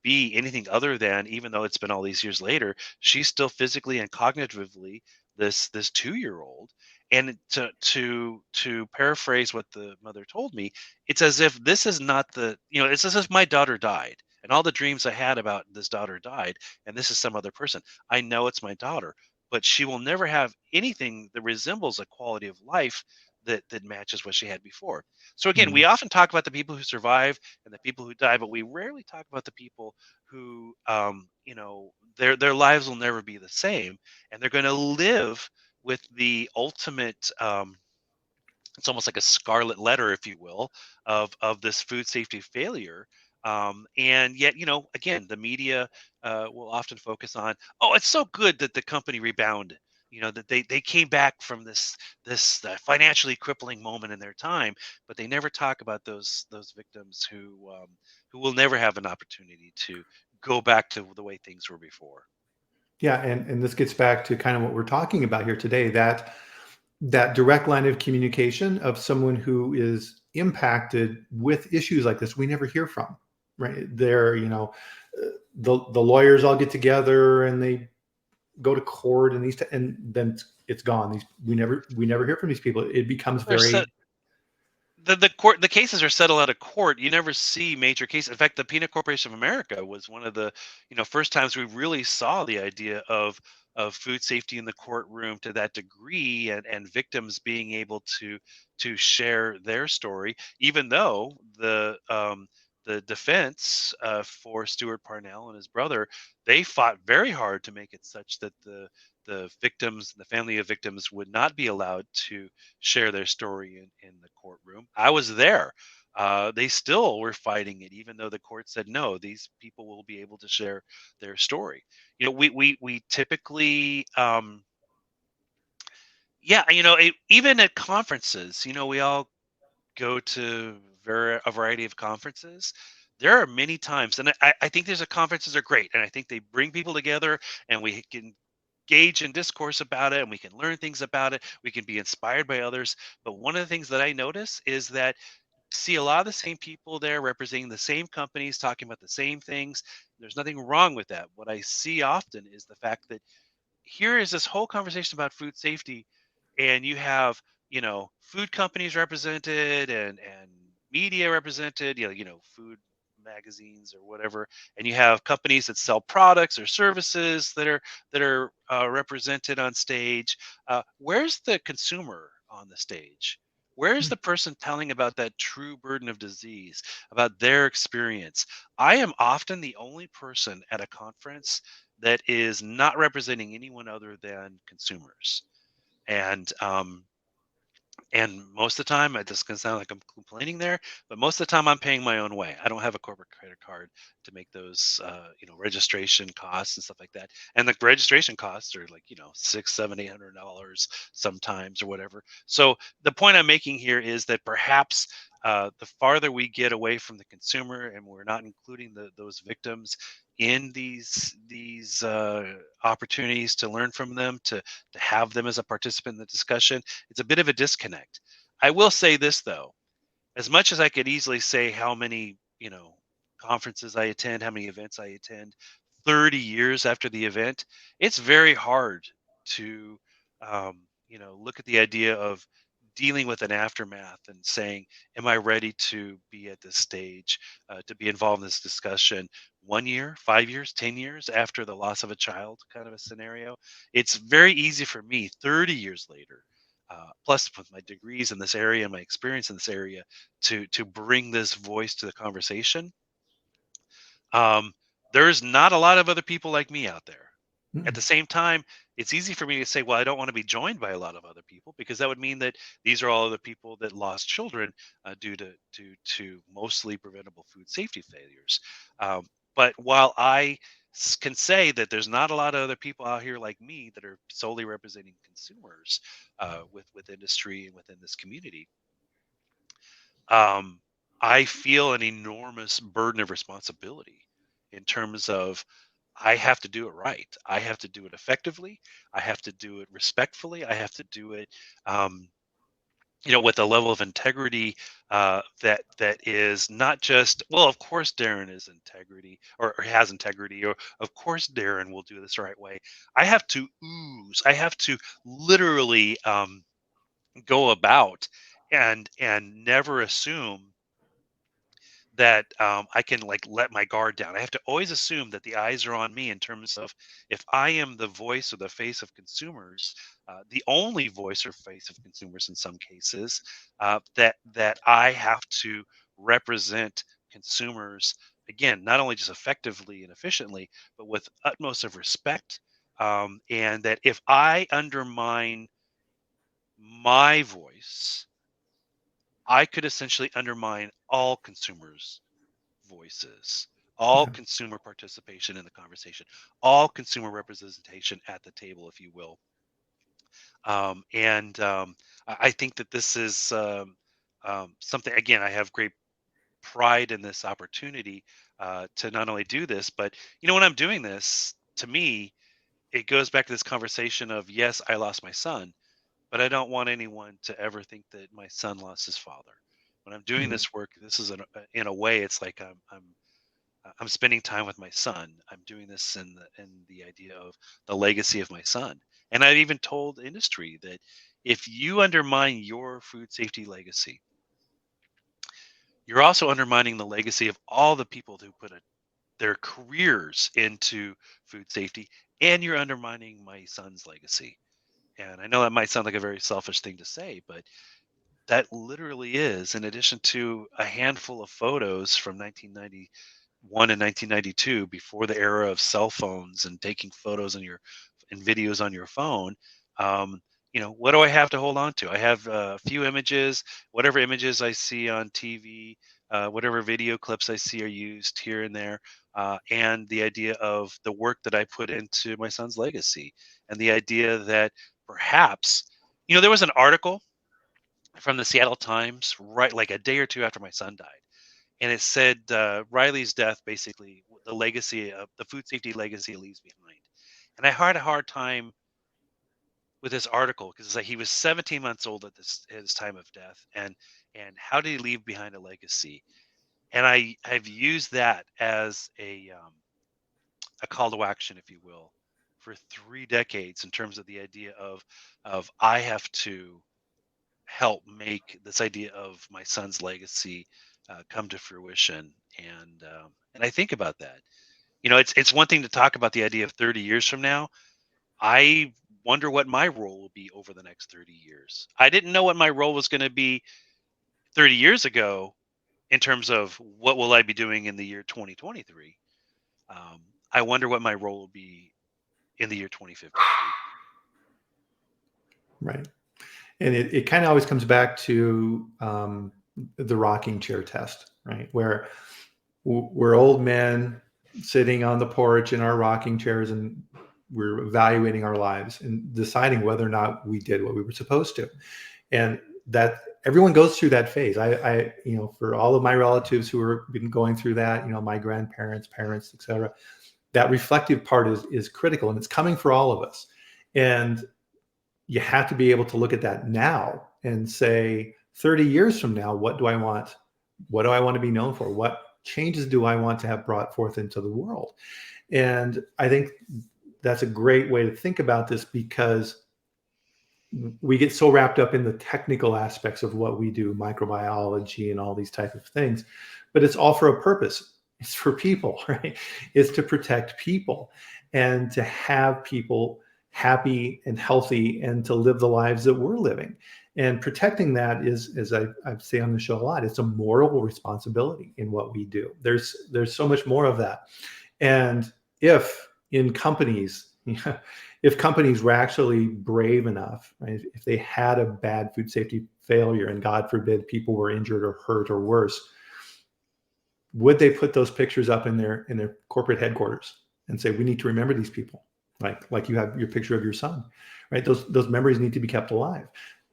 be anything other than, even though it's been all these years later, she's still physically and cognitively this 2-year old. And to paraphrase what the mother told me, it's as if this is not the, it's as if my daughter died and all the dreams I had about this daughter died, and this is some other person. I know it's my daughter, but she will never have anything that resembles a quality of life that matches what she had before. So again, we Mm. often talk about the people who survive and the people who die, but we rarely talk about the people who, their lives will never be the same, and they're going to live with the ultimate. It's almost like a scarlet letter, if you will, of this food safety failure. And yet, again, the media will often focus on, oh, it's so good that the company rebounded. That they came back from this financially crippling moment in their time, but they never talk about those victims who will never have an opportunity to go back to the way things were before. Yeah, and this gets back to kind of what we're talking about here today, that direct line of communication of someone who is impacted with issues like this we never hear from, right? They're, the lawyers all get together and they go to court and and then it's gone. We never hear from these people. It becomes They're very. the cases are settled out of court. You never see major cases. In fact, the Peanut Corporation of America was one of the first times we really saw the idea of food safety in the courtroom to that degree, and victims being able to share their story, even though the defense for Stuart Parnell and his brother, they fought very hard to make it such that the victims, the family of victims, would not be allowed to share their story in the courtroom. I was there. They still were fighting it, even though the court said no. These people will be able to share their story. We typically, yeah, even at conferences, we all go to a variety of conferences. There are many times, and I think there's a conferences are great, and I think they bring people together, and we can engage in discourse about it, and we can learn things about it. We can be inspired by others. But one of the things that I notice is that see a lot of the same people there representing the same companies, talking about the same things. There's nothing wrong with that. What I see often is the fact that here is this whole conversation about food safety, and you have food companies represented, and media represented, food magazines or whatever, and you have companies that sell products or services that are represented on stage. Where's the consumer on the stage? Where's the person telling about that true burden of disease, about their experience? I am often the only person at a conference that is not representing anyone other than consumers. And most of the time, this can sound like I'm complaining there, but most of the time I'm paying my own way. I don't have a corporate credit card to make those, registration costs and stuff like that. And the registration costs are like, six, seven, $800 sometimes or whatever. So the point I'm making here is that perhaps the farther we get away from the consumer, and we're not including those victims in these opportunities to learn from them, to have them as a participant in the discussion, it's a bit of a disconnect. I will say this though, as much as I could easily say how many, conferences I attend, how many events I attend, 30 years after the event, it's very hard to, look at the idea of dealing with an aftermath and saying, am I ready to be at this stage, to be involved in this discussion 1 year, 5 years, 10 years after the loss of a child kind of a scenario? It's very easy for me 30 years later, plus with my degrees in this area and my experience in this area, to bring this voice to the conversation. um, there's not a lot of other people like me out there. At the Mm, same time, it's easy for me to say, well, I don't want to be joined by a lot of other people, because that would mean that these are all the people that lost children due to mostly preventable food safety failures. Um, but while can say that there's not a lot of other people out here like me that are solely representing consumers, with industry and within this community, um, I feel an enormous burden of responsibility in terms of I have to do it right. I have to do it effectively. I have to do it respectfully. I have to do it, um, with a level of integrity that is not just, well, of course Darin is integrity, or has integrity, or of course Darin will do this the right way. I have to ooze. I have to literally go about and never assume that I can like let my guard down. I have to always assume that the eyes are on me in terms of, if I am the voice or the face of consumers, the only voice or face of consumers in some cases, that I have to represent consumers, again, not only just effectively and efficiently, but with utmost of respect. And that if I undermine my voice, I could essentially undermine all consumers' voices, all Yeah. consumer participation in the conversation, all consumer representation at the table, if you will. And I think that this is something, again, I have great pride in this opportunity to not only do this, but, when I'm doing this, to me, it goes back to this conversation of, yes, I lost my son, but I don't want anyone to ever think that my son lost his father. When I'm doing Mhm. this work, this is in a way, it's like I'm spending time with my son. I'm doing this in the idea of the legacy of my son. And I've even told industry that if you undermine your food safety legacy, you're also undermining the legacy of all the people who put their careers into food safety, and you're undermining my son's legacy. And I know that might sound like a very selfish thing to say, but that literally is, in addition to a handful of photos from 1991 and 1992, before the era of cell phones and taking photos and videos on your phone. um, what do I have to hold on to? I have a few images, whatever images I see on TV, whatever video clips I see are used here and there, and the idea of the work that I put into my son's legacy, and the idea that perhaps, there was an article from the Seattle Times, right, like a day or two after my son died, and it said Riley's death, basically the legacy of the food safety legacy he leaves behind. And I had a hard time with this article because it's like he was 17 months old at his time of death, and how did he leave behind a legacy? And I've used that as a call to action, if you will, for 3 decades, in terms of the idea of I have to help make this idea of my son's legacy come to fruition. And I think about that. It's one thing to talk about the idea of 30 years from now. I wonder what my role will be over the next 30 years. I didn't know what my role was going to be 30 years ago, in terms of what will I be doing in the year 2023. Um, I wonder what my role will be in the year 2053. Right. And it kind of always comes back to the rocking chair test, right? Where we're old men sitting on the porch in our rocking chairs, and we're evaluating our lives and deciding whether or not we did what we were supposed to. And that everyone goes through that phase. For all of my relatives who have been going through that, my grandparents, parents, etc., that reflective part is critical, and it's coming for all of us. And you have to be able to look at that now and say, 30 years from now, what do I want? What do I want to be known for? What changes do I want to have brought forth into the world? And I think that's a great way to think about this, because we get so wrapped up in the technical aspects of what we do, microbiology and all these type of things, but it's all for a purpose. It's for people, right? It's to protect people and to have people happy and healthy and to live the lives that we're living. And protecting that is, as I say on the show a lot, it's a moral responsibility in what we do. There's so much more of that. And if in companies, if companies were actually brave enough, right, if they had a bad food safety failure and God forbid people were injured or hurt or worse, would they put those pictures up in their corporate headquarters and say, we need to remember these people, like you have your picture of your son, right? Those memories need to be kept alive.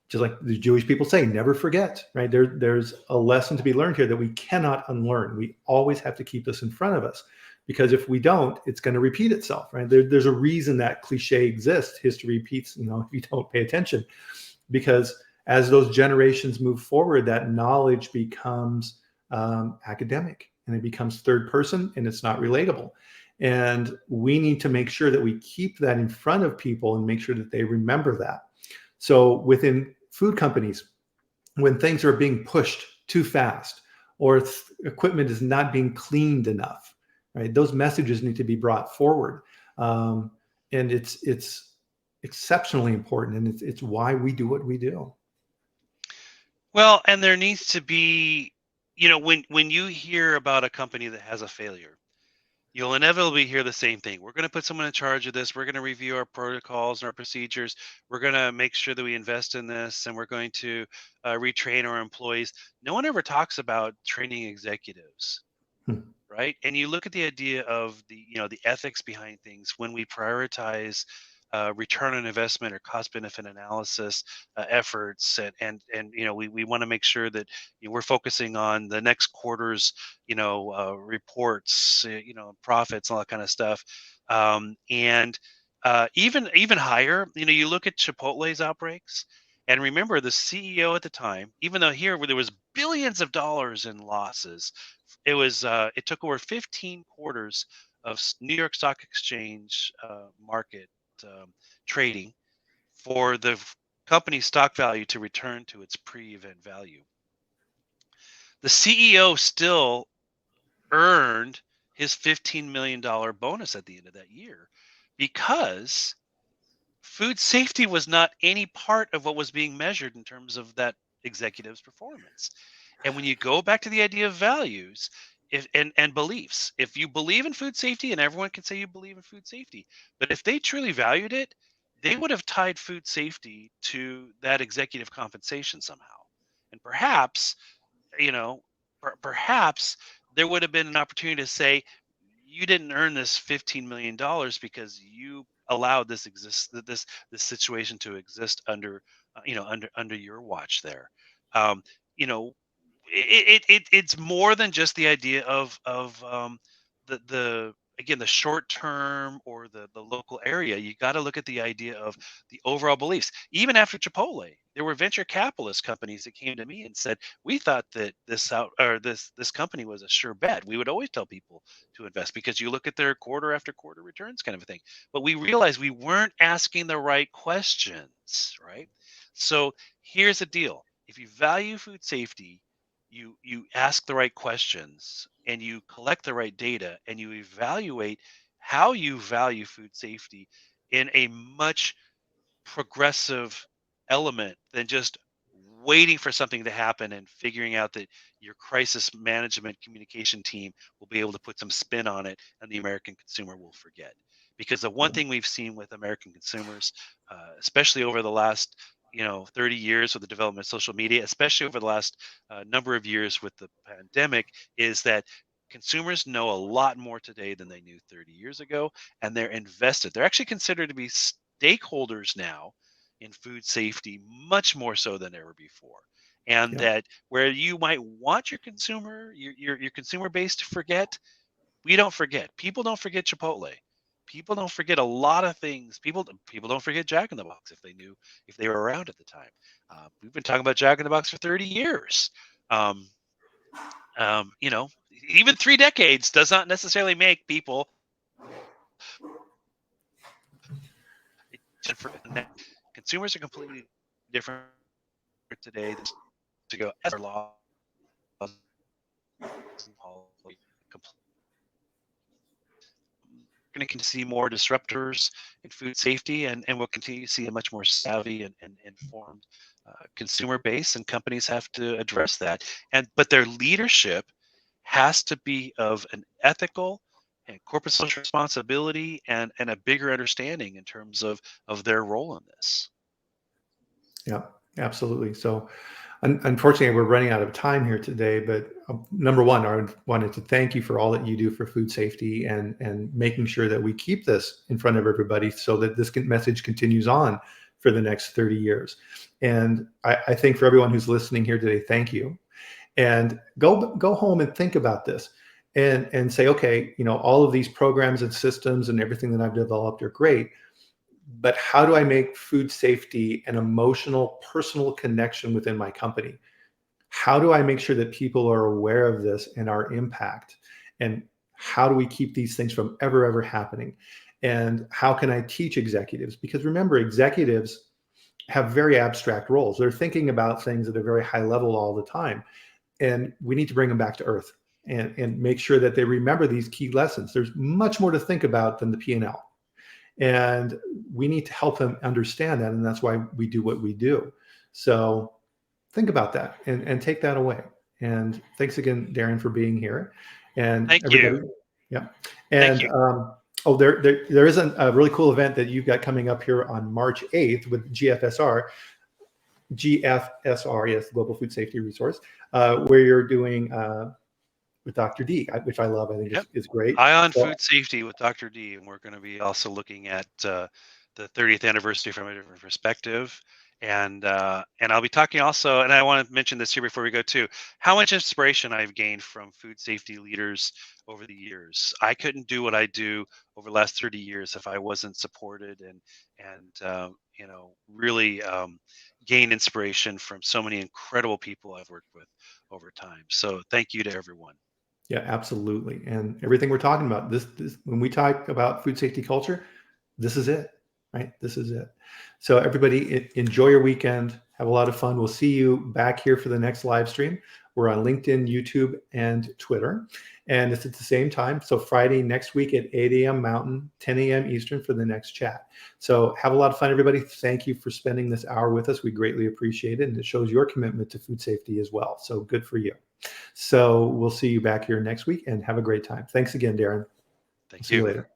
Just like the Jewish people say, never forget, right? There's a lesson to be learned here that we cannot unlearn. We always have to keep this in front of us, because if we don't, it's going to repeat itself, right? There's a reason that cliche exists. History repeats, if you don't pay attention, because As those generations move forward, that knowledge becomes academic, and it becomes third person, and it's not relatable. And we need to make sure that we keep that in front of people and make sure that they remember that. So within food companies, when things are being pushed too fast, or equipment is not being cleaned enough, right? Those messages need to be brought forward. And it's exceptionally important, and it's why we do what we do. Well, and there needs to be, when you hear about a company that has a failure, you'll inevitably hear the same thing. We're going to put someone in charge of this. We're going to review our protocols and our procedures. We're going to make sure that we invest in this, and we're going to retrain our employees. No one ever talks about training executives, Hmm. right? And you look at the idea of the ethics behind things when we prioritize return on investment or cost benefit analysis efforts, and we want to make sure that we're focusing on the next quarter's reports, profits, all that kind of stuff, and even higher. You look at Chipotle's outbreaks. And remember, the CEO at the time, even though here where there was billions of dollars in losses, it took over 15 quarters of New York Stock Exchange market um, trading for the company's stock value to return to its pre-event value. The CEO still earned his $15 million bonus at the end of that year because food safety was not any part of what was being measured in terms of that executive's performance. And when you go back to the idea of values, and beliefs, if you believe in food safety, and everyone can say you believe in food safety, but if they truly valued it, they would have tied food safety to that executive compensation somehow. And perhaps, you know, perhaps there would have been an opportunity to say, you didn't earn this $15 million because you allowed this situation to exist under your watch there. Um, you know, it's more than just the idea of the again, the short term or the local area. You got to look at the idea of the overall beliefs. Even after Chipotle, there were venture capitalist companies that came to me and said, we thought that this company was a sure bet. We would always tell people to invest because you look at their quarter after quarter returns, kind of a thing. But we realized we weren't asking the right questions, right? So here's the deal: if you value food safety, you ask the right questions, and you collect the right data, and you evaluate how you value food safety in a much progressive element than just waiting for something to happen and figuring out that your crisis management communication team will be able to put some spin on it and the American consumer will forget. Because the one thing we've seen with American consumers, especially over the last 30 years with the development of social media, especially over the last number of years with the pandemic, is that consumers know a lot more today than they knew 30 years ago, and they're invested. They're actually considered to be stakeholders now in food safety, much more so than ever before. And Yeah. that where you might want your consumer base to forget, we don't forget. People don't forget Chipotle. People don't forget a lot of things. People don't forget Jack in the Box if they were around at the time. We've been talking about Jack in the Box for 30 years. Um, Even 3 decades does not necessarily make people consumers are completely different today than ago as our laws and policy. We're going to see more disruptors in food safety, and we'll continue to see a much more savvy and informed consumer base, and companies have to address that. But their leadership has to be of an ethical and corporate social responsibility, and a bigger understanding in terms of their role in this. Yeah, absolutely. So, unfortunately, we're running out of time here today. But number one, I wanted to thank you for all that you do for food safety and making sure that we keep this in front of everybody, so that this message continues on for the next 30 years. And I think for everyone who's listening here today, thank you. And go home and think about this, and say, okay, all of these programs and systems and everything that I've developed are great. but how do I make food safety an emotional, personal connection within my company? How do I make sure that people are aware of this and our impact? And how do we keep these things from ever happening? And how can I teach executives? Because remember, executives have very abstract roles. They're thinking about things at a very high level all the time. And we need to bring them back to earth and make sure that they remember these key lessons. There's much more to think about than the P&L. And we need to help them understand that. And that's why we do what we do. So think about that and take that away. And thanks again, Darin, for being here. And Thank you. everybody, yeah. Thank And you. oh, there is a really cool event that you've got coming up here on March 8th with GFSR, yes, Global Food Safety Resource, where you're doing with Dr. D, which I love. I think Yep. is great. High on So, food safety with Dr. D, and we're going to be also looking at the 30th anniversary from a different perspective, and I'll be talking also, and I want to mention this here before we go too, how much inspiration I've gained from food safety leaders over the years. I couldn't do what I do over the last 30 years if I wasn't supported and really gain inspiration from so many incredible people I've worked with over time. So thank you to everyone. yeah, absolutely. And everything we're talking about, this when we talk about food safety culture, this is it, right? This is it. So everybody, enjoy your weekend. Have a lot of fun. We'll see you back here for the next live stream. We're on LinkedIn, YouTube, and Twitter. And it's at the same time. So Friday next week at 8 a.m. Mountain, 10 a.m. Eastern for the next chat. So have a lot of fun, everybody. Thank you for spending this hour with us. We greatly appreciate it. And it shows your commitment to food safety as well. So good for you. So we'll see you back here next week and have a great time. Thanks again, Darin. Thank See you you. later.